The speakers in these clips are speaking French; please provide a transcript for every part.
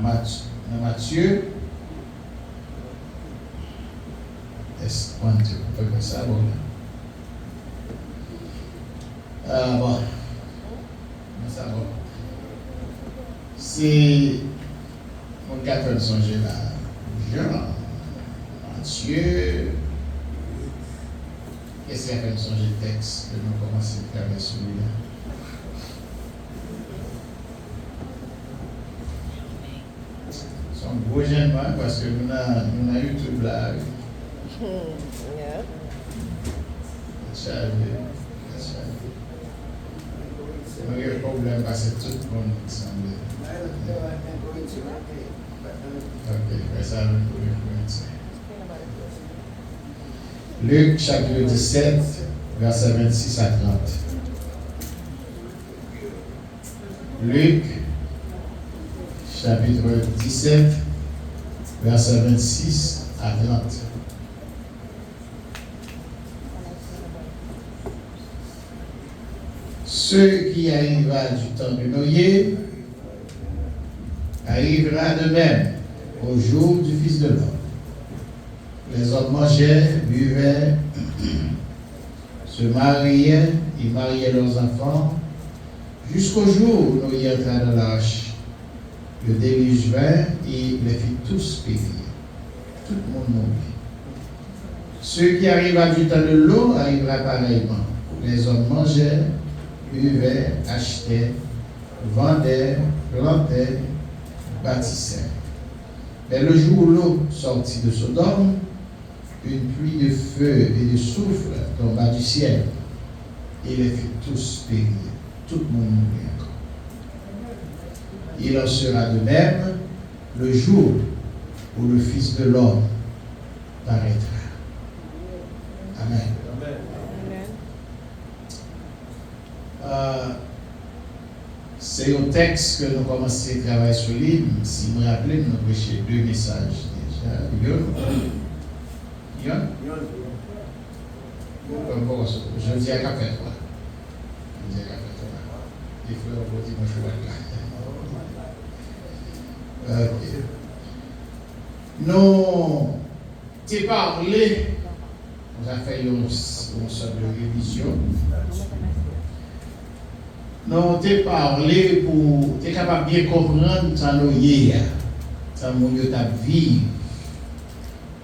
Dans Matthieu, est-ce qu'on peut ça? Bon. Bon. Ça va. C'est mon capteur de songer là. Jean, Matthieu. Qu'est-ce qui a fait songer le texte que nous commençons à faire avec celui-là? C'est un gros gênement parce que nous avons YouTube là. Yeah. C'est un problème parce que tout le monde semble. Ok, ça va. Luc chapitre 17, verset 26 à 30. Luc chapitre 17, verset 26 à 30. Ce qui arriva du temps de Noé arrivera de même au jour du Fils de l'homme. Les hommes mangeaient, buvaient, se mariaient, ils mariaient leurs enfants, jusqu'au jour où Noé entra dans l'arche. Le déluge vint et les fit tous périr. Tout le monde mourit. Ce qui arriva du temps de l'eau arrivera pareillement. Les hommes mangeaient, buvaient, achetaient, vendaient, plantaient, bâtissaient. Mais le jour où l'eau sortit de Sodome, une pluie de feu et de souffle tomba du ciel et les fit tous périr. Tout le monde mourit encore. Il en sera de même le jour où le Fils de l'homme paraîtra. Amen. C'est au texte que nous commençons à travailler sur le livre. Si vous me rappelez, nous avons prêché 2 messages déjà. Yon? Je dis à café, toi. Je dis à café, toi. Il faut le dire, moi, je suis là. Nous t'ai parlé, on a fait une sorte de révision. Nous t'ai parlé pour être capable de bien comprendre tant nous hier, tant mon Dieu t'a vie,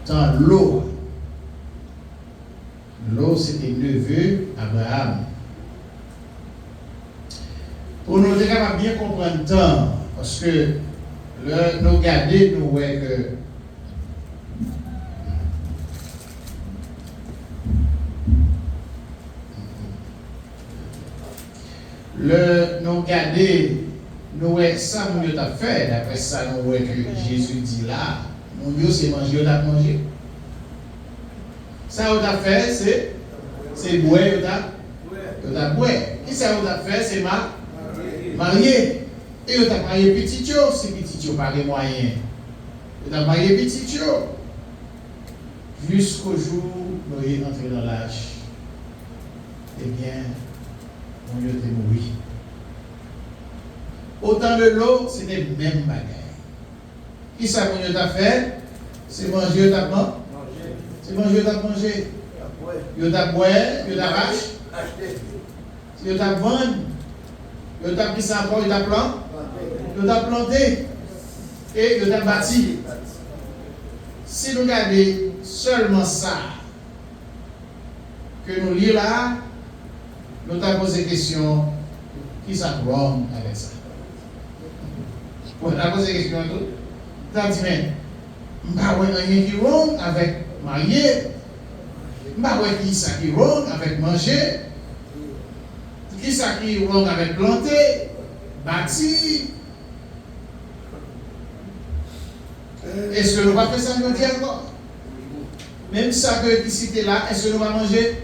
tant l'eau. L'eau, c'était neveu Abraham. Pour nous être capable de bien comprendre tant, parce que nous garder, nous voyons que nous garder, nous voyons ça, mon Dieu t'a fait. D'après ça, nous voyons que Jésus dit là, mon Dieu, c'est manger, on a mangé. Ça, on a fait, c'est boire, on a boire. Et ça, on a fait, c'est marié. Et on a marié petit yo, si petit yo pas les moyens. On a marié petit yo. Jusqu'au jour où nous sommes entrés dans l'âge. Eh bien, mon Dieu était mort. Autant de l'eau, c'est les mêmes bagailles. Qui ça, mon Dieu t'a fait? C'est manger, t'as mangé. C'est manger, t'as mangé. Yo t'a boire, yo t'a acheté. Yo t'a vendre. Yo t'a pris ça encore, yo t'a planté. Et yo t'a bâti. Si nous regardons seulement ça, que nous lisons là, nous t'avons posé la question, qui ça wrong avec ça? On a posé la question à tout. Tu as dit, mais, je ne sais pas rien qui est wrong avec marier. Je ne sais pas qui ça qui est wrong avec manger. Qui ça qui est wrong avec planter, bâtir. Est-ce que nous va faire ça aujourd'hui encore? Même ça que qui cité là, est-ce que nous va manger?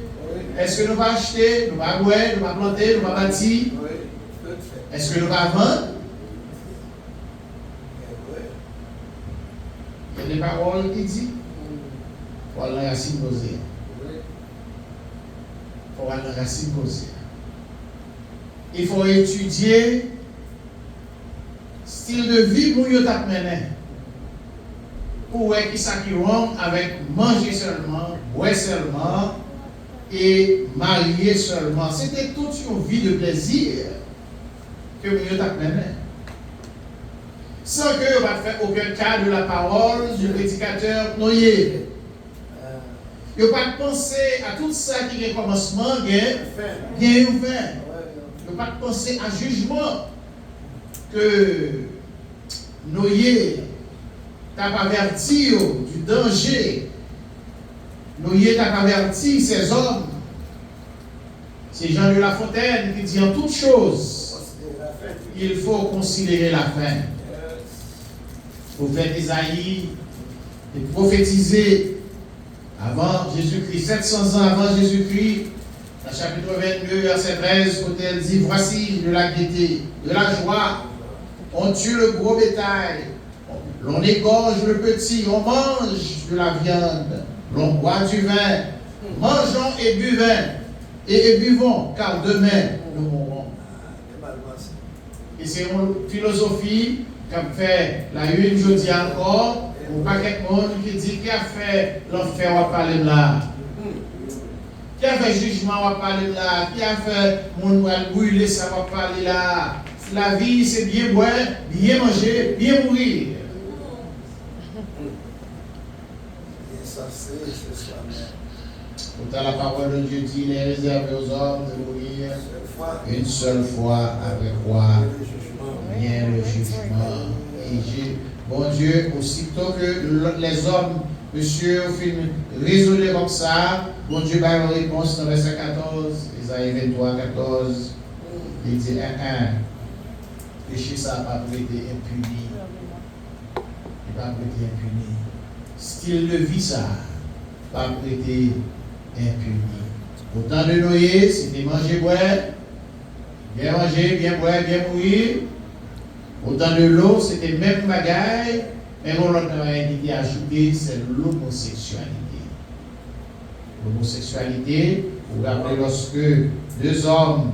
Est-ce que nous va acheter? Nous va boire, nous va planter, nous va bâtir? Est-ce que nous va vendre? Il y a des paroles qui disent il faut aller dans la racine causée. Il faut aller dans la racine causée. Il faut étudier style de vie pour yo t'a mené. Pour ouais qui ça qui rend avec manger seulement, boire seulement et marier seulement. C'était toute une vie de plaisir que yo t'a mené. Sans que vous ne faire aucun cas de la parole du prédicateur noyé. Vous ne pas penser à tout ça qui est commencement, il y a une fin. Vous ne pas penser à jugement que noyé t'a averti du danger. Noyé t'a averti ces hommes. C'est Jean de La Fontaine qui dit en toute chose, il faut considérer la fin. Le prophète Isaïe est prophétisé avant Jésus-Christ, 700 ans avant Jésus-Christ, dans le chapitre 22, verset 13, quand elle dit, voici de la gaieté, de la joie, on tue le gros bétail, l'on égorge le petit, on mange de la viande, l'on boit du vin, mangeons et buvons, car demain nous mourrons. Et c'est une philosophie comme fait la une jeudi encore, ou pas quelqu'un qui dit qui a fait l'enfer, on va parler là. Qui a fait jugement, on va parler là. Qui a fait mon brûler, ça va parler là. La vie, c'est bien boire, bien manger, bien mourir. Et ça, c'est ça. Pourtant, la parole de Dieu dit, il est réservé aux hommes de mourir une seule fois, après quoi vient le jugement. Et bon Dieu, aussitôt que les hommes, monsieur, raisonner comme ça, bon Dieu va une réponse dans verset 14, Isaïe 23, 14, il dit, péché ça n'a pas été impuni. Il n'a pas été impuni. Style de vie ça n'a pas été impuni. Au temps de Noé, c'était manger, boire, bien manger, bien boire, bien mourir. Au temps de l'eau, c'était même bagaille, mais on l'autre qui est ajouté, c'est l'homosexualité. L'homosexualité, vous vous rappelez lorsque deux hommes,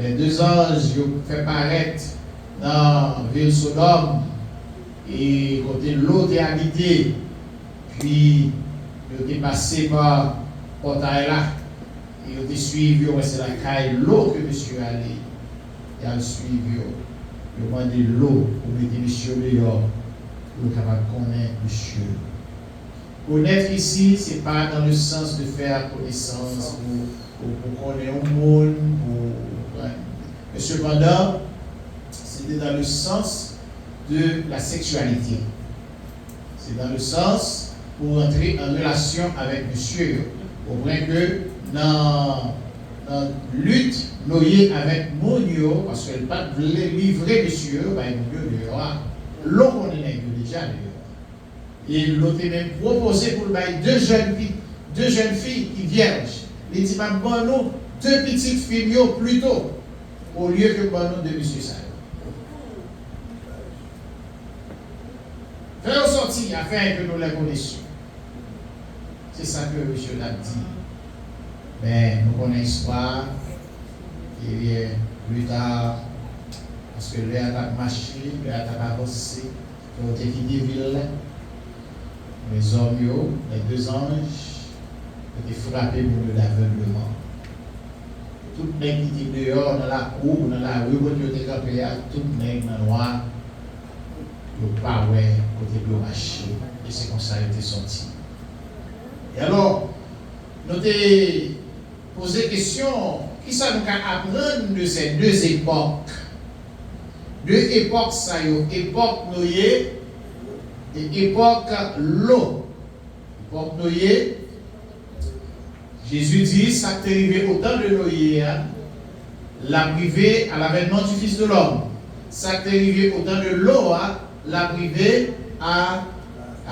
les deux anges, ont fait paraître dans la ville Sodome, et côté de l'eau est habité, puis ils ont passé par portail là, et ils ont suivi, c'est la caille l'eau que monsieur allait, et a suivi. Il m'a dit l'eau pour mettre monsieur dehors, pour être capable de connaître monsieur. Connaître ici, ce n'est pas dans le sens de faire connaissance, pour connaître un monde, mais cependant, c'était dans le sens de la sexualité. C'est dans le sens pour entrer en relation avec monsieur. Au point que dans lutte, Noé avec Mounio, parce qu'elle n'a pas livré monsieur, il y aura l'eau qu'on est déjà dehors. Et l'autre est même proposé pour le deux jeunes filles qui vierges. Il dit, bon, nous, deux petites filles plutôt, au lieu que bon, nous, deux monsieur ça. Faire sortir afin que nous les connaissions. C'est ça que monsieur l'a dit. Mais nous connaissons l'histoire, et bien plus tard, parce que l'air a marché, l'air a avancé, ils ont quitté la ville. Les hommes, les deux anges, étaient frappés pour l'aveuglement. Tout le monde qui était dehors, dans la cour, dans la rue, où ils étaient campés, tout le monde dans le noir, ils pas côté de marché, et c'est comme ça qu'ils étaient sortis. Et alors, nous avons posé la question, qui ça nous a apprendre de ces deux époques? Deux époques, ça y est, époque Noé et époque l'eau. Époque Noé, Jésus dit, ça t'est arrivé au temps de Noé, la privée à l'avènement du Fils de l'homme. Ça t'est arrivé au temps de l'eau, la privée à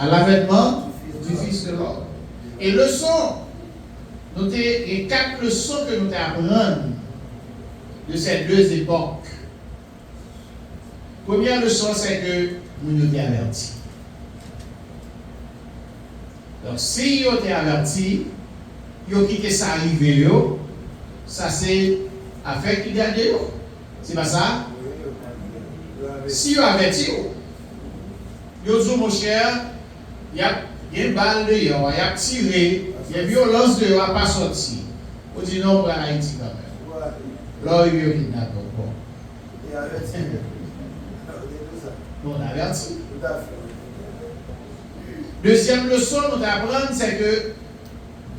l'avènement du Fils de l'homme. Et leçon, les 4 leçons que nous apprenons de ces deux époques. Première leçon, c'est que nous nous sommes avertis. Donc, si vous êtes avertis, vous avez quitté ça arrivé, ça c'est affaire qui garde. C'est pas ça? Si vous averti, vous dites, mon cher, il y a une balle dehors, il y a tiré, il y a violence dehors, il n'a pas sorti. Vous dites non pour Haïti quand même. Là, il y a une kidnappé. Il averti. On averti. Tout à fait. Deuxième leçon, nous apprendre, c'est que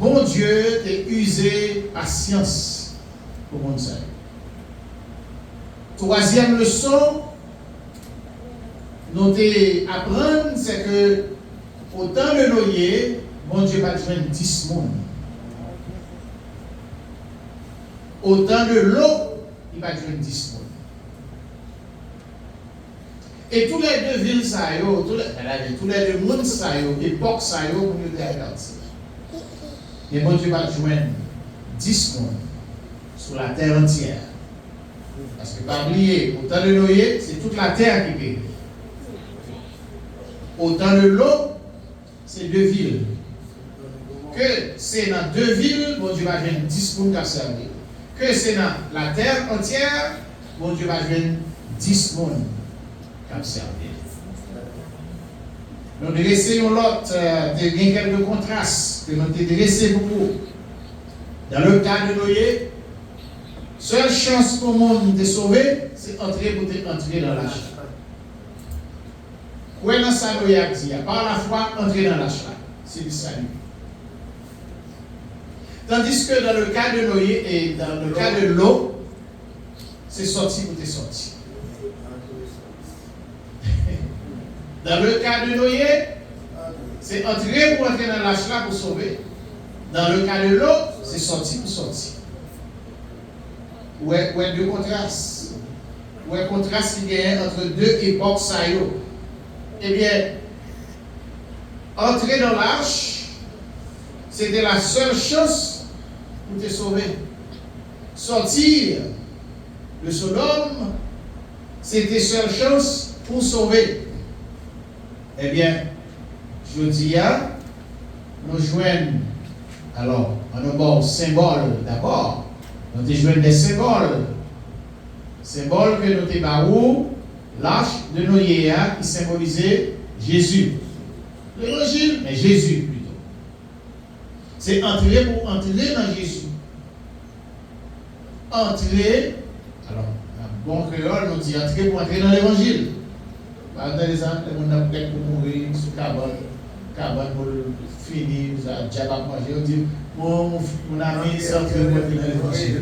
bon Dieu est usé patience pour mon ça. Troisième leçon, nous apprendre, c'est que autant de noyer, bon Dieu va joindre 10 monde. Autant de l'eau, il va joindre 10 monde. Et tous les deux villes, tous les deux mondes, époques, pour nous avertir. Et bon Dieu va joindre 10 mondes sur la terre entière. Parce que, pas oublier, autant de Noé, c'est toute la terre qui périt. Autant de l'eau, c'est 2 villes. Que c'est dans 2 villes, bon Dieu va joindre 10 mondes qui servir. Que c'est dans la terre entière, bon Dieu va joindre 10 mondes qui servir. Nous dressons l'autre, il y a quelques contrastes que nous avons dressés pour vous. Dans le cas de Noé, seule chance pour le monde de sauver, c'est entrer dans l'arche. Où est-ce que ça Noé a dit? Par la foi, entrer dans l'arche. C'est le salut. Tandis que dans le cas de Noé et dans le cas de l'eau, c'est sorti pour te sortir. Dans le cas de Noé, c'est entrer pour entrer dans l'arche là pour sauver. Dans le cas de l'eau, c'est sortir pour sortir. Où est deux contrastes? Où est le contraste qui gagne entre deux époques ça y est? Eh bien, entrer dans l'arche, c'était la seule chance pour te sauver. Sortir de Sodome, c'était la seule chance pour sauver. Eh bien, je dis, nous joignons, alors, on a un symbole d'abord, nous joignons des symboles. Symbole que nous avons, l'arche de Noé qui symbolisait Jésus. L'évangile, mais Jésus plutôt. C'est entrer pour entrer dans Jésus. Entrer, alors, un bon créole nous dit entrer pour entrer dans l'évangile. Par exemple, on a peut-être pour mourir sur cabane pour finir, vous avez déjà pas mangé, on dit, mon ami, c'est entrer pour entrer dans l'évangile.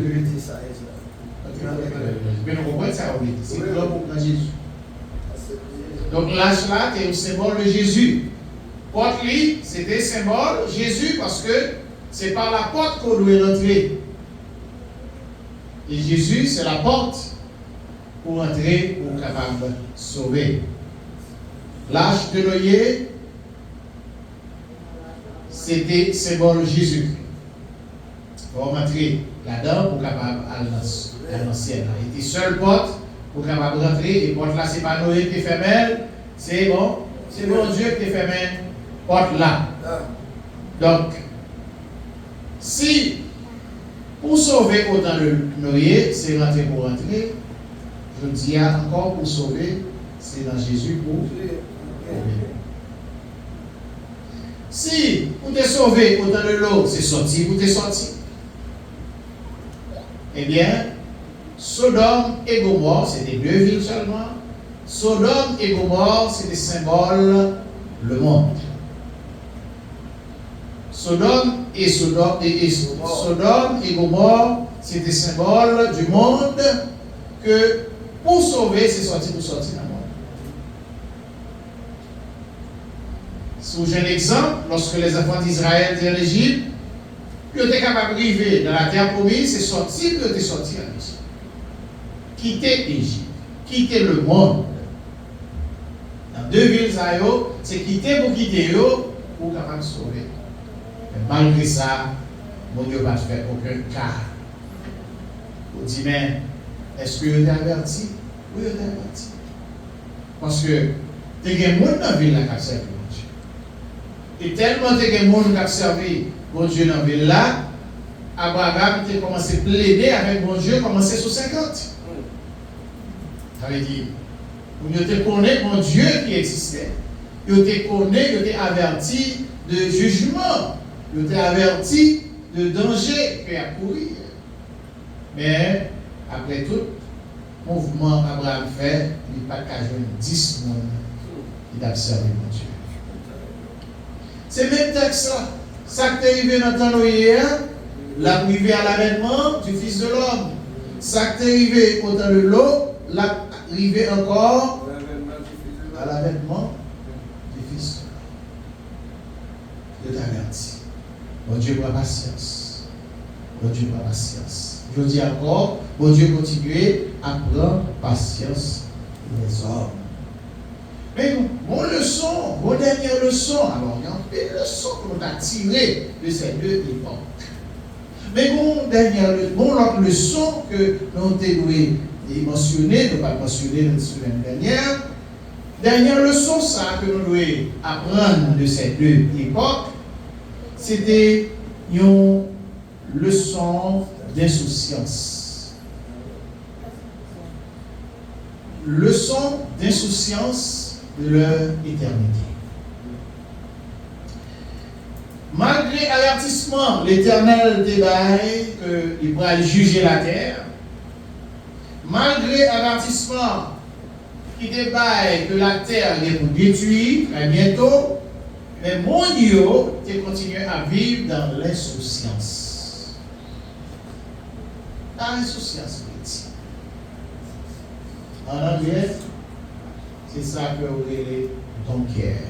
Mais nous comprenons ça, oui. C'est là pour Jésus. Donc l'âge là, c'est un symbole de Jésus. Porte-lit, c'était symbole Jésus parce que c'est par la porte qu'on doit rentrer. Et Jésus, c'est la porte pour entrer, pour capable de sauver. L'âge de Noé, c'était symbole Jésus. Pour entrer là-dedans, pour capable à l'ancienne. Il était seule porte pour capable de rentrer. Et porte là, c'est pas Noé qui est fermé. C'est bon Dieu qui est fermé. Porte là. Donc, si pour sauver autant de Noé, c'est rentrer pour rentrer, je dis encore pour sauver, c'est dans Jésus pour sauver. Si pour te sauver autant de l'eau, c'est sorti pour te sortir. Eh bien, Sodome et Gomorrhe, c'était 2 villes seulement. Sodome et Gomorrhe, c'est des symboles le monde. Sodome et Gomorrhe, c'est des symboles du monde que pour sauver, c'est sorti pour sortir dans le monde. Si j'ai un exemple, lorsque les enfants d'Israël étaient en Égypte, ils étaient capables d'arriver dans la terre promise, c'est sorti, puis ils étaient sortis en Égypte. Quitter l'Égypte, quitter le monde. Dans 2 villes, c'est quitter pour capable sauver. Mais malgré ça, mon Dieu va faire aucun cas. On dit, mais est-ce que vous êtes averti? Oui, vous êtes averti. Parce que il y a des gens dans la ville qui ont servi mon Dieu. Et tellement il y a des gens qui ont servi mon Dieu dans la ville là, Abraham a commencé à plaider avec mon Dieu, commencé sur 50. Ça veut dire, Vous te connaissez mon Dieu qui existait. Vous te connaissez, vous te averti de jugement. Vous te averti de danger que a courir. Mais, après tout, mouvement Abraham fait, il n'y a pas qu'à jouer 10 personnes qui a servi mon Dieu. C'est le même texte ça. Ça qui est arrivé dans le temps hier, l'arrivée à l'avènement du Fils de l'homme. Ça qui est arrivé au temps de l'eau, l'arrivée encore à l'avènement du Fils de l'homme. Je t'avertis. Mon Dieu prend patience. Mon Dieu prend patience. Je dis encore, mon Dieu continue à prendre patience les hommes. Mais mon leçon, mon dernière leçon, alors il y a une leçon que l'on a tirée de ces deux époques. Mais mon autre leçon que l'on a mentionné, nous pas mentionné dans la semaine dernière leçon ça que nous devons apprendre de ces deux époques, c'était une leçon d'insouciance. Leçon d'insouciance de leur éternité. Malgré l'avertissement, l'Éternel débaille qu'il va juger la terre. Malgré l'avertissement qui débaille que la terre est pour détruire très bientôt, mais mon Dieu continue à vivre dans l'insouciance. Dans l'insouciance, en anglais, c'est ça que vous voulez don't care.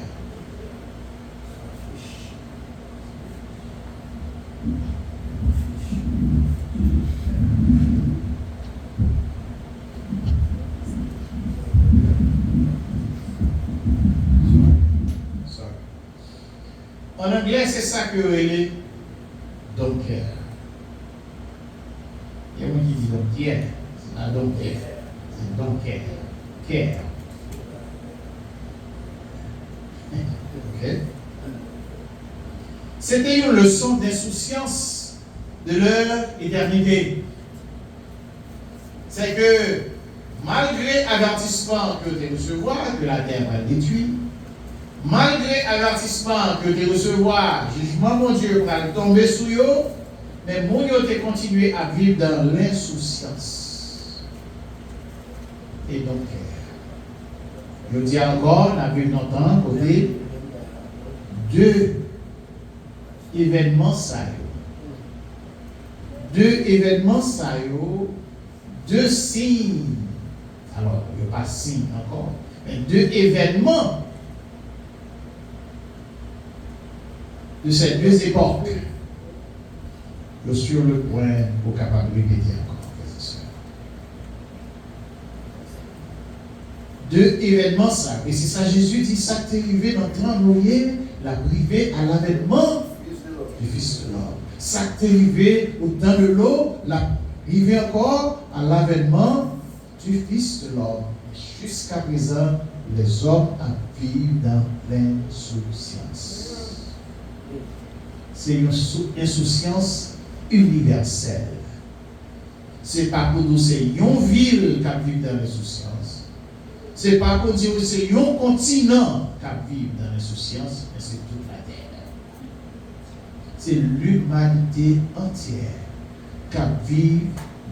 En anglais, c'est ça que vous voulez don't care. Il y a un qui dit don't care. C'est pas don't care. C'est don't care. Care. Okay. C'était une leçon d'insouciance de leur éternité. C'est que malgré l'avertissement que tu recevras, que la terre va détruire, malgré l'avertissement que tu recevras, jugement mon Dieu va tomber sur eux, mais mon Dieu te continué à vivre dans l'insouciance. Et donc, je dis encore, on a vu longtemps, côté deux événements sérieux. Deux événements sérieux, deux signes. Alors, il n'y a pas signe encore, mais deux événements de ces deux époques. Je suis sur le point pour capable de répéter encore. Deux événements ça. Et c'est ça, Jésus dit, ça t'est arrivé dans 30 noyés, la privée à l'avènement du Fils de l'homme. Ça t'est arrivé au temps de l'eau, la privée encore à l'avènement du Fils de l'homme. Jusqu'à présent, les hommes vivent dans l'insouciance. C'est une insouciance universelle. C'est pas pour nous, c'est une ville qui vit dans l'insouciance. C'est pas pour dire que c'est un continent qui vit dans l'insouciance, mais c'est toute la terre. C'est l'humanité entière qui vit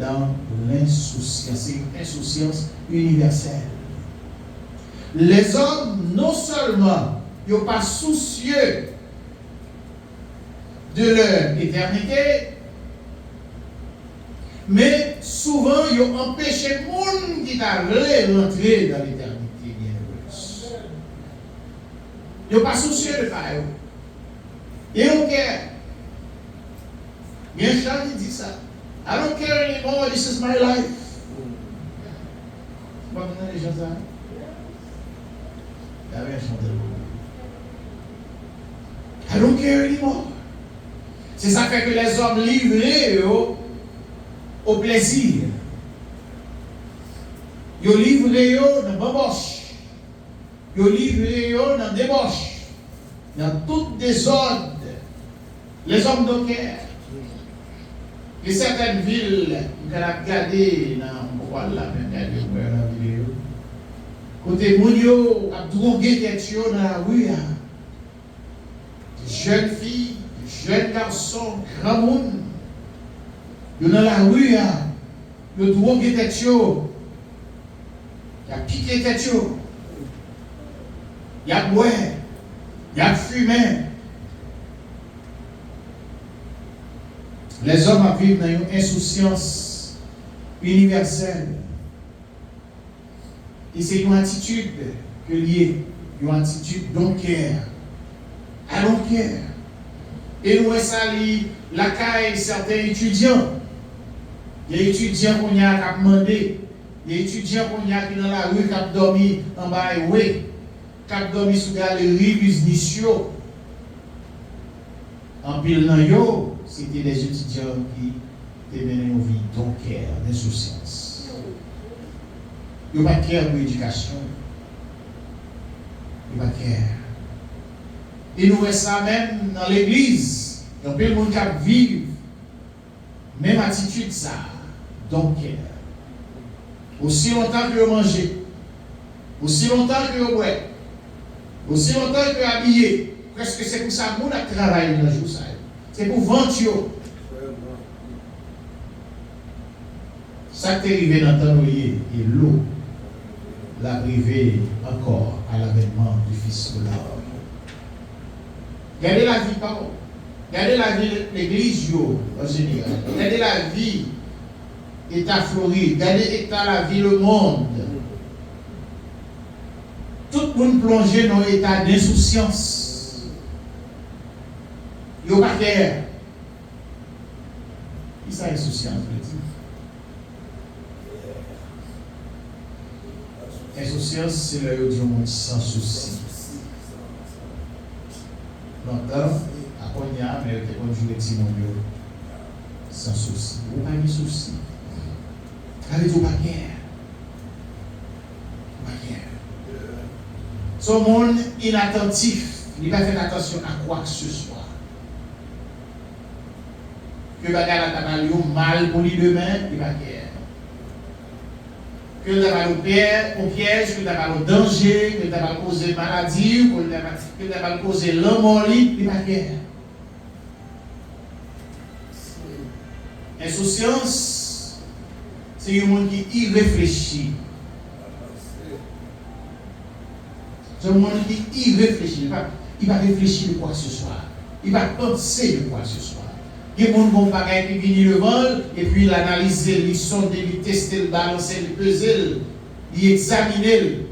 dans l'insouciance. C'est une insouciance universelle. Les hommes, non seulement, ils ne sont pas soucieux de leur éternité, mais souvent, ils ont empêché le monde qui t'a rentrer dans l'éternité bienheureuse. Ils n'ont pas soucié de faire. Ils don't care. Il y a un chant qui dit ça. I don't care anymore, this is my life. C'est pas maintenant les gens ça? Il y avait un chanteur. I don't care anymore. C'est ça fait que les hommes livrés au plaisir. Ils livrés dans la bamboche. Ils livrés dans la débauche. Dans tout désordre. Les hommes de cœur. Et certaines villes, qu'on a regardé dans la vidéo, Côté moun yo a drogué tête yo dans la rue. Jeunes filles, jeunes garçons, grand monde. Yo dans la rue, yo drogué tête yo. Y a piqué tête yo. Y a boire, y a fumé. Les hommes vivent dans une insouciance universelle. Et c'est une attitude que liée, une attitude doncaire. À doncaire. Et nous, ça, la caille, certains étudiants. Il y a des étudiants qu'on y a demandé. Il y a des étudiants qu'on y a qui dans la rue, qui ont dormi en bas, qui ont dormi sous la galerie, business. En pile dans yo, c'était des étudiants qui menaient une vie doncaire, d'insouciance. Ils n'ont pas de cœur pour l'éducation. Ils n'ont pas de cœur. Et nous voyons ça même dans l'église. Il y a plein de monde qui vivent. Même attitude ça. Doncaire. Aussi longtemps que vous mangez. Aussi longtemps que vous boivez. Aussi longtemps que vous habillez. Presque c'est pour ça que nous travaillons dans le jour. C'est pour vendre. Ça qui est arrivé dans le temps et l'eau l'a privé encore à l'avènement du Fils de l'homme. Regardez la vie, pardon. Regardez la vie de l'église en général. Regardez la vie État Floride. Regardez État la vie le monde. Tout le monde plongé dans l'état d'insouciance. Il n'y a pas d'air. Qui ça insouciance, veut dire? Insouciance, c'est le du monde sans souci. Longtemps, à Konya, mais il y a des gens sans souci. Vous n'avez pas de souci. Avez-vous pas guerre? Pas guerre. Son monde inattentif, il va faire attention à quoi que ce soit. Que bagarre a mal pour lui demain, il va guerre. Que tu as au piège, que tu as au danger, que tu as causé maladie, que tu as causé l'amour, il va guerre. Insouciance, c'est un monde qui irréfléchit. C'est un monde qui irréfléchit. Il va réfléchir de quoi que ce soit. Il va penser de quoi que ce soit. Il y a des gens qui viennent le vol, et puis l'analyser, il sonde, il teste, il balance, il pèse, il examine.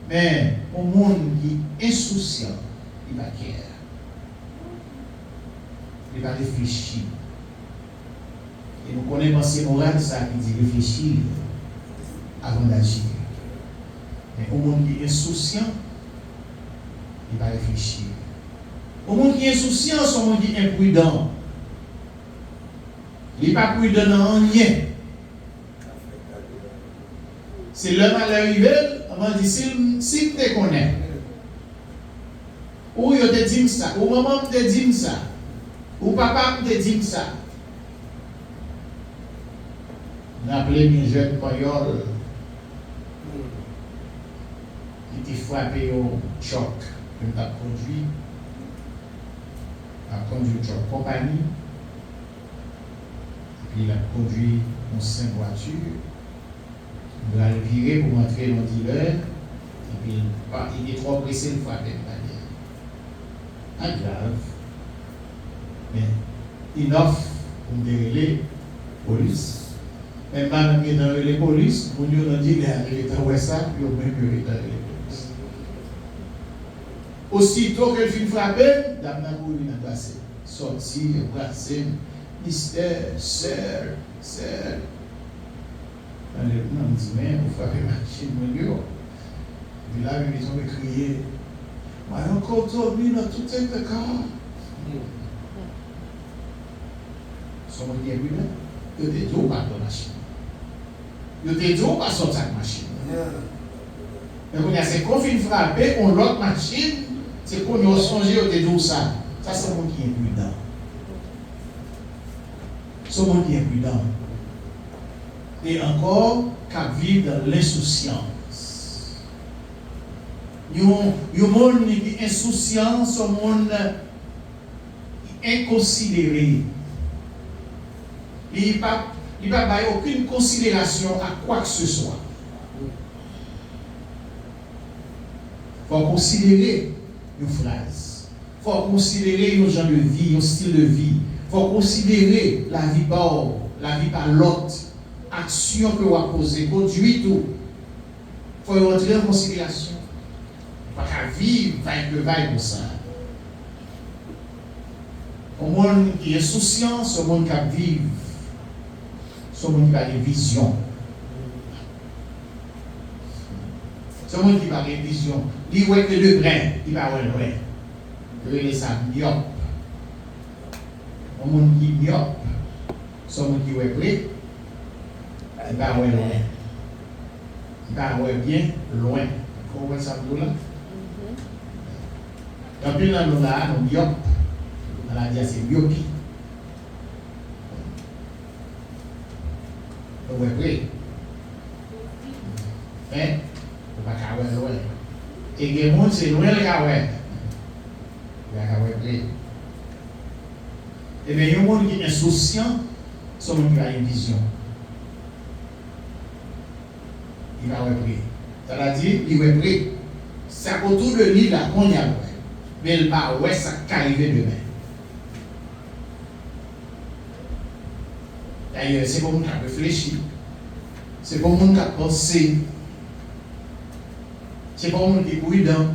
Mais au monde qui est insouciant, il va guerre. Il va réfléchir. Et nous connaissons pensée morale ça qui dit réfléchir avant d'agir. Mais au monde qui est insouciant, il va réfléchir. Au monde qui est insouciant, c'est un monde qui est imprudent. Il n'est pas prudent dans rien. C'est l'homme à l'arrivée, on va dire, si tu te connais, ou il te dit ça, ou maman te dit ça, ou papa te dit ça. On a appelé une jeune Payol qui était frappé au choc, qui a conduit au choc compagnie. Puis il a conduit une 5 voitures. Il a viré pour entrer dans le dealer. Et puis il est trop pressé de frapper une bannière. Pas grave. Mais il offre pour me dérouler la police. Même quand il est dans la police, on lui a dit qu'il est dans ça, puis on même qu'il est dans la police. Aussitôt que le film frappé, dame n'a pas eu de passer. Sortir, brasser. Mystère, sœur. Le lieutenant me dit, mais vous frappez ma machine, mon Dieu. Et là, ils ont crié, mais encore dormi dans tout un peu corps. Son qui est venu là, il te dit, pas de machine. Il te dit, pas sortir de machine. Mais quand il y a ces confins frappés, on l'autre machine, c'est qu'on y a songé, il te dit ça. Ça, c'est mon qui est prudent. Ce monde qui est prudent. Et encore, qu'à vivre dans l'insouciance. un monde qui est insouciant, un monde inconsidéré. Il n'y a pas aucune considération à quoi que ce soit. Il faut considérer une phrase. Il faut considérer un genre de vie, un style de vie. Il faut considérer la vie par l'autre, action que vous avez posée, conduite tout. Il faut rentrer en considération. Il ne faut pas vivre, vaille pour ça. Un monde qui est insouciant, c'est un monde qui vit, c'est un monde qui a des visions. C'est un monde qui a des visions. Il voit que le grain, il va voir loin. Il est ça myope. Un monde qui est myope, c'est un monde qui est près, il va voir loin. Il va voir bien loin. Vous voyez ça là? Donc, puis dans nous là, nous myope. On a dit c'est myopie. Donc, vous voyez. Mais, on va pas voir loin. Et les gens, c'est loin le cas. Il y a près. Et bien, il y a un monde qui est insouciant, c'est un monde qui a une vision. Il va voir près. C'est-à-dire, il va près. C'est autour de lui là qu'on y a. Mais il va voir ça qui arrive demain. D'ailleurs, c'est pour le monde qui a réfléchi. C'est pour le monde qui a pensé. C'est pour le monde qui est prudent.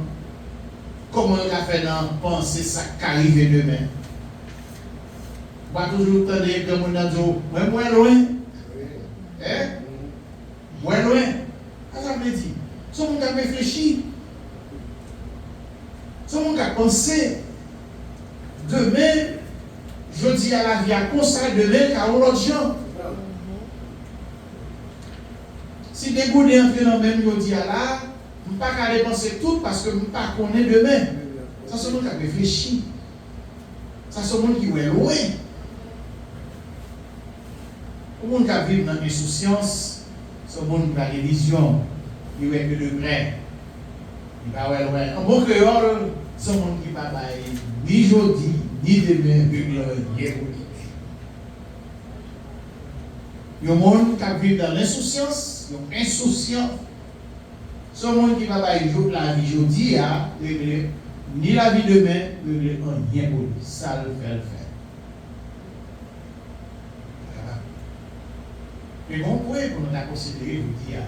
Comment il a fait dans penser ça qui arrive demain? Pas toujours entendre que le monde a dit, moins loin. Hein? Moins loin. Qu'est-ce que ça veut dire? C'est le monde qui a réfléchi. C'est le monde qui a pensé. Demain, je dis à la vie à consacrer demain qu'à l'autre gens. Si des bouts d'entrée dans le même, je dis à là, je ne peux pas dépenser tout parce que je ne peux pas connaître demain. Ça, c'est le monde qui a réfléchi. Ça, c'est le monde qui est loin. Le monde qui vit dans l'insouciance, c'est le monde qui a des visions. Il est que de près. Il va loin. En bon créole, c'est le monde qui ne va pas ni aujourd'hui, ni demain, ni hier. Il y a un monde qui vit dans l'insouciance, il y a un insouciant. Ce monde qui va pas la vie aujourd'hui, ni la vie demain, régler rien pour lui. Ça le fait. Mais mon point pour nous considérer, vous dire,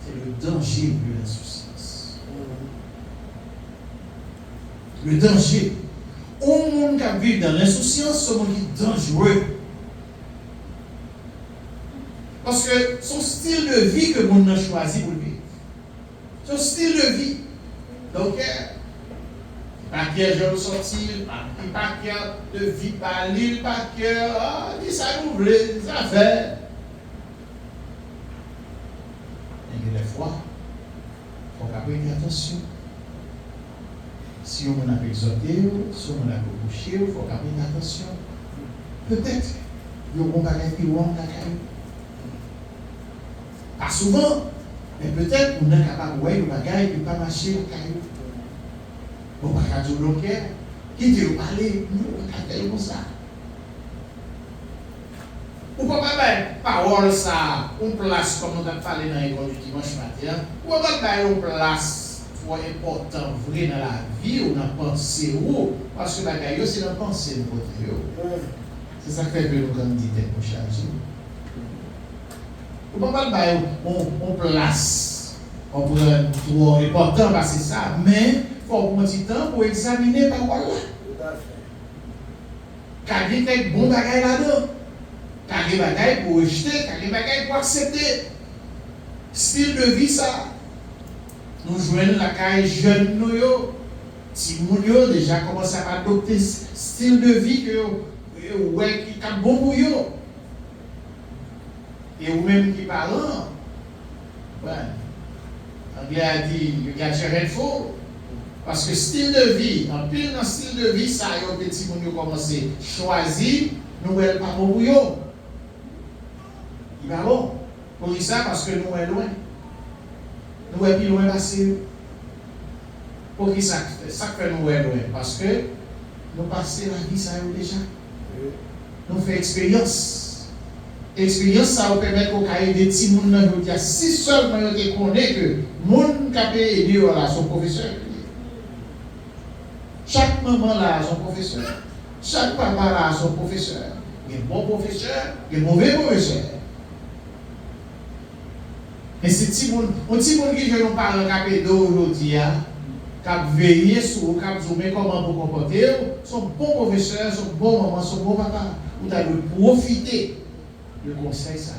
c'est le danger de l'insouciance. Le danger. Un monde qui vit dans l'insouciance, c'est un monde qui est dangereux. Parce que son style de vie que le monde a choisi pour vivre. Son style de vie. Donc, pas que je veux sortir, pas que de vie par l'île, pas que, dis ça nous voulez, ça fait. Et des fois, il faut prêter attention. Si on a exhorté, si on a couché, il faut prêter attention. Peut-être, il y a un bagage qui est loin de la caille. Pas souvent, mais peut-être on est capable de voir le bagage qui ne peut pas marcher au caillou. On va pas dire au cœur. Qui dit parler, nous, on va faire comme ça. Ou pas parole ça, on place comme on a parlé dans l'école du dimanche matin, ou pas une place trop important vrai dans la vie ou dans la pensée ou parce que bagage c'est dans la pensée de votre. C'est ça qui fait que nous candidats pour chaque jour. Ou pas on place, on prend trop important parce que c'est ça, mais il faut prendre du temps pour examiner par parole là. Car il y a des bons bagages là-dedans. Car il y a des bagages pour rejeter, car il y a des bagages pour accepter. Style de vie ça. Nous jouons la caille jeune nous yo. Si nous yo déjà commencé à adopter style de vie que ouais qui est bon pour yo. Et ou même qui parlent, l'anglais a dit, you got your head full. Parce que style de vie, en pile dans style de vie, ça y a un petit monde qui commence à choisir, nous ne pas bon pour eux. Il va bon. Pour ça, parce que nous sommes loin. Nous sommes plus loin passé. Pour qui ça fait nous loin? Parce que nous passons la vie ça déjà. Nous faisons expérience. Expérience ça vous permet qu'on ait des petits monde dans le dire si seulement vous connaissez que monde qui a aidé là son professeur. Chaque maman là a son professeur. Chaque papa là a son professeur. Il y a un bon professeur, il y a un mauvais professeur. Mais c'est petit monde qui veut nous parler de aujourd'hui, qui a veillé sur vous, qui a dit comment vous comporter, son bon professeur, son bon maman, son bon papa. Vous avez profiter du conseil ça.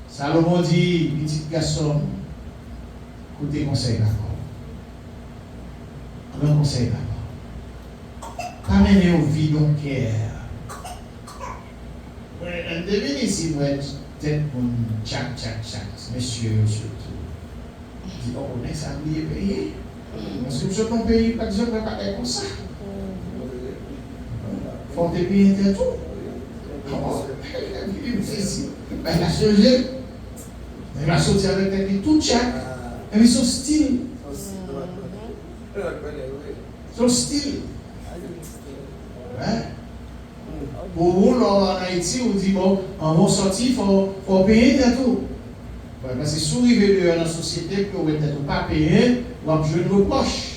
Salomon dit, petit garçon, écoutez conseil d'abord. Un conseil d'abord. Pas mener au vide au cœur. On devine ici, peut-être mon tchac, monsieur surtout. Il dit, on est ça, il est payé. Si vous êtes en pays, par exemple, vous ne pouvez pas être comme ça. Il faut te payer tout. Comment? Il fait ici. Il a changé. Il a sorti avec tout tchac. Et puis son style. Son style. Hein? Pour vous, en Haïti, on dit, bon, en vont sortir, il faut payer tout. Parce que si vous arrivez dans la société, que vous n'êtes pas payé, vous avez joué une reproche.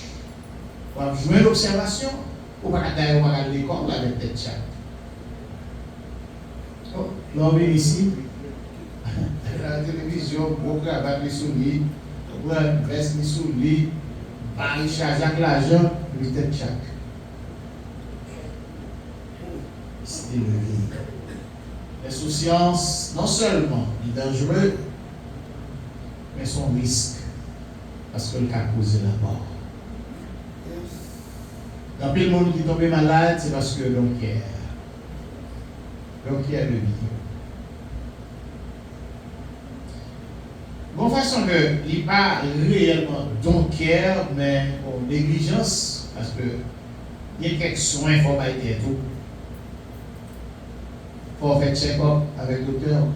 Vous avez joué l'observation. Vous n'avez pas d'ailleurs à l'école avec tête chat. L'homme est ici. La télévision, beaucoup avec les souliers, veste les souliers, Paris charge avec l'argent, lui tête chat. C'est le vide. L'insouciance, non seulement est dangereux, mais son risque, parce que le cas cause la mort. Dans le monde qui tombe malade, c'est parce que l'on quiert le vide. Bon façon que il n'est pas réellement donc quiert, mais en négligence, parce que il y a quelques soins pour pas être tout. Pour faire check-up avec le docteur.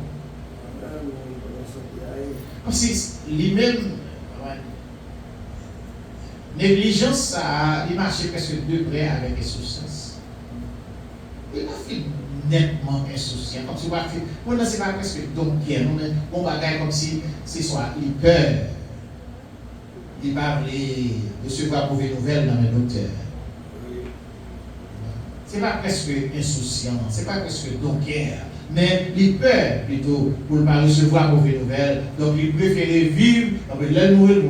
Comme si lui-même, négligence, ça, il marchait presque de près avec insouciance. Il m'a fait nettement insouciant. Comme si on va faire, on c'est pas presque donc on va faire comme si c'est soit il peur. Il va recevoir mauvaise nouvelle dans le docteur. C'est pas presque insouciant, c'est pas presque donker, mais il peur plutôt pour ne pas recevoir mauvaise nouvelle, donc il préférait vivre, donc il a mourir.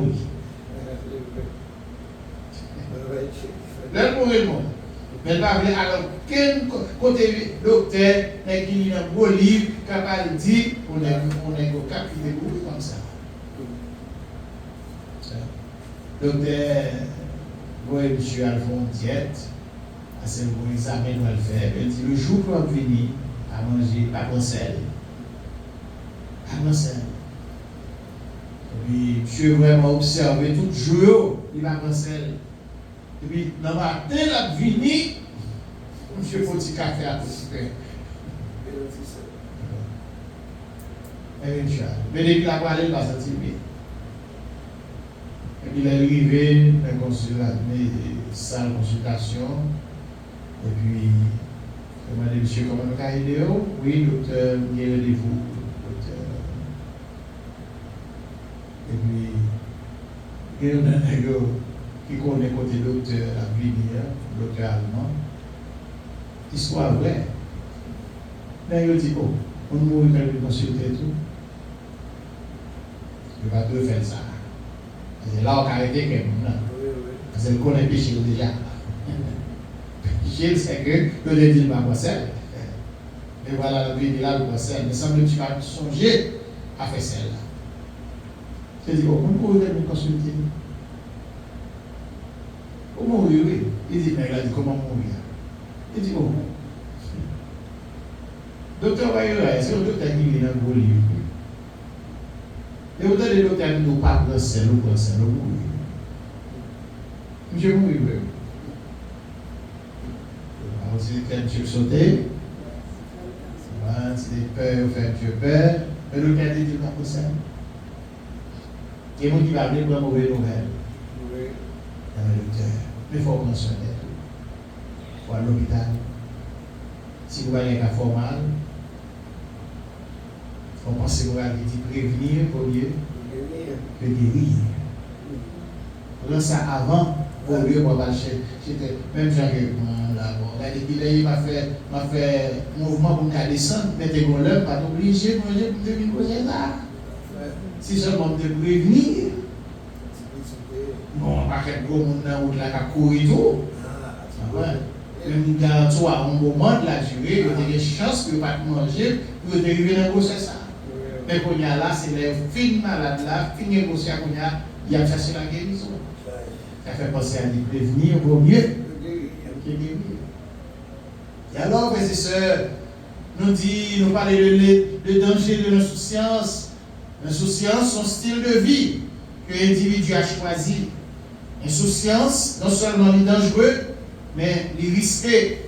Il a mourir. Mais il va aller alors, quel côté docteur, qui a un beau livre, capable de dire, on est au cap qui découvre comme ça. Docteur, oui, monsieur Alphonse Diète. C'est le bon examen qu'on va le faire. Il dit le jour qu'on va venir à manger, pas de sel. Pas de sel. Et puis, monsieur vraiment observé tout le jour, il va pas sel. Et puis, dans le matin, il a venu, monsieur faut petit café à participer. Et puis, depuis la parole, il va sentir bien. Et puis, il est arrivé dans la salle de consultation. Et puis, je demandé, monsieur, comment vous avez aidé? Oui, docteur, il y a rendez-vous. Et puis, il y a un nègre qui connaît côté docteur à venir, docteur allemand. Histoire vraie. Mais il dit, oh, on mourit quand il consulter et tout. Il va deux faire ça. C'est là où on a arrêté quelqu'un. Parce qu'il connaît péché déjà. C'est que le dédit va passer. Mais voilà, la vie là, le passer. Mais semble que tu vas songer à faire celle-là. Je dis, oh, on peut me consulter. Comment mourir? Il dit, mais il a dit, comment mourir? Il dit, oh. Docteur Bayeux, c'est le docteur qui vient dans le gros livre. Et autant de docteurs qui n'ont pas pris celle ou pas celle, ou mourir. Monsieur mourir. Si tu sauter, si tu peur, tu peur, mais le cas dit pas pour ça. Et moi qui va venir pour une mauvaise nouvelle. dans le docteur. Mais il faut prendre soin d'elle. Il faut aller à l'hôpital. Si vous avez un cas formal, il faut penser que vous allez prévenir au lieu que guérir. Pour ça, avant, au lieu de marcher, j'étais même Jean-Guy là. Il m'a fait mouvement pour me descendre, mais t'es bon là, pas obligé de manger pour te venir là. Si seulement te prévenir, bon, pas que gros monde dans la qui courir tout. Même dans toi, un moment de la durée, vous avez des chances que vous ne pas manger, vous devez arriver dans le processus. Mais quand il y a là, c'est les fins malades là, fin négocier qu'on a, il y a cherché la guérison. Ça fait penser à les prévenir vaut mieux que guérir. Et alors, frères et sœurs, nous parlons de danger de l'insouciance. L'insouciance, son style de vie que l'individu a choisi. L'insouciance, non seulement est dangereux, mais il est risqué.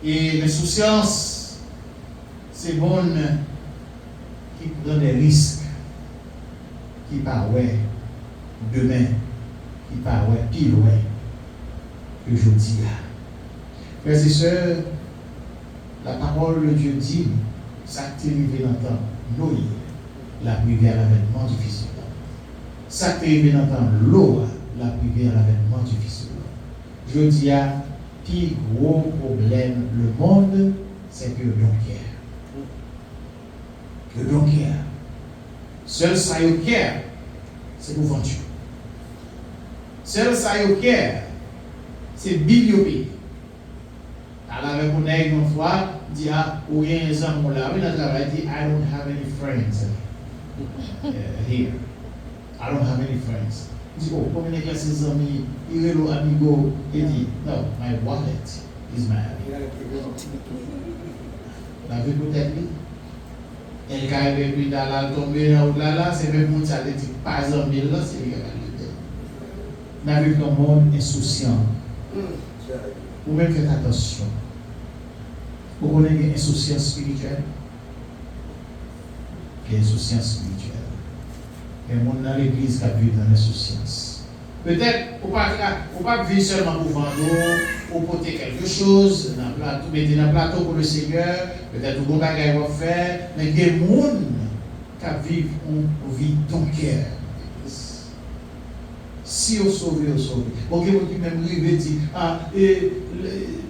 Et l'insouciance, c'est bon qui prend des risques, qui part ouais demain, qui part ouais pile ouais que je dis là. Frères et sœurs, la parole de Dieu dit, ça t'est arrivé dans le temps, Noé, la privée à l'avènement du Fils de l'homme. Ça t'est arrivé dans le temps, l'eau, la privée à l'avènement du Fils de l'homme. Je dis à, plus gros problème, le monde, c'est que le banquier. Le banquier. Seul ça y est, c'est pour vendre. Seul ça y est, c'est bibliopée. Alors, avec mon aigle, une fois, dit, ah, où il y a un homme là, oui, dans le travail, dit, I don't have any friends here. I don't have any friends. Il dit, oh, combien de ses amis, il est amigo, il dit, no, my wallet is my amigo. La vie peut-être, et quand il est dans la tombée, là, c'est même mon ça, il dit, pas un mille, là, c'est lui qui a la vie comme monde insouciant. Vous même faites attention. Vous connaissez une insouciance spirituelle? Il y a une insouciance spirituelle. Il y a un monde dans l'église qui vit dans l'insouciance. Peut-être, vous ne pas vivre seulement pour vendre, pour porter quelque chose, mettre dans le plateau pour le Seigneur, peut-être vous avez un faire, mais il y a des gens qui vivent une vie dans le cœur. Si vous sauvez, vous sauvez. Bon, il y a qui même arrivé dit,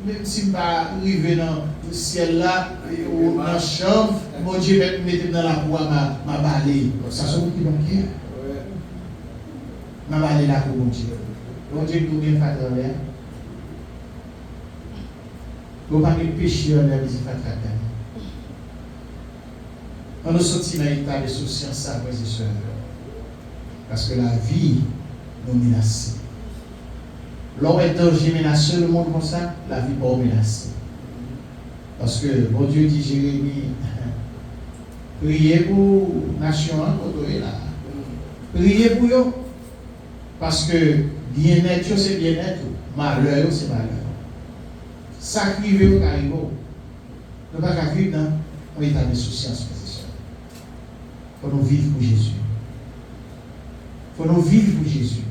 même si je ne vais pas arriver dans le ciel là, ou dans la chambre, mon Dieu va me mettre dans la boue ma balai. Ça c'est qui donc hier. Ma balai là pour mon Dieu. Mon Dieu nous bien fait dans l'air. Vous ne pouvez pas pécher dans l'air, mais il fait dans on nous sortit dans l'état de souciance, frères et sœurs. Parce que la vie nous menace. Lorsque le danger menace le monde comme ça, la vie n'est pas menacée. Parce que bon Dieu dit Jérémie, priez pour la nation, là. Priez pour eux. Parce que bien-être, c'est bien-être. Malheur, c'est malheur. Sacrifier au caribou. Nous ne pouvons pas vivre dans un état de souciance. Il faut nous vivre pour Jésus. Il faut nous vivre pour Jésus.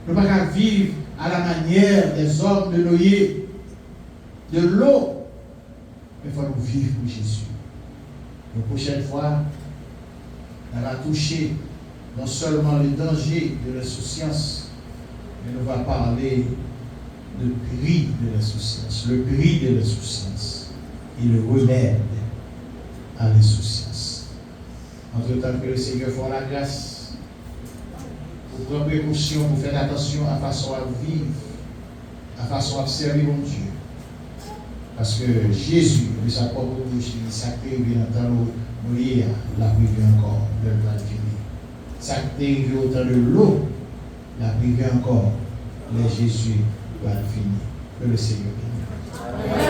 Nous ne pouvons pas vivre à la manière des hommes de Noé, de l'eau. Mais il faut nous vivre pour Jésus. La prochaine fois, on va toucher non seulement le danger de l'insouciance, mais on va parler du prix de l'insouciance, le prix de l'insouciance et le remède à l'insouciance. Entre-temps que le Seigneur fera la grâce, pour prendre précaution, pour faire attention à la façon à vivre, à la façon à servir mon Dieu. Parce que Jésus, de sa propre bouche, il s'active dans le temps où il la privé encore, le plan fini. S'active au temps de l'eau, la privé encore, le Jésus va finir. Que le Seigneur bénisse.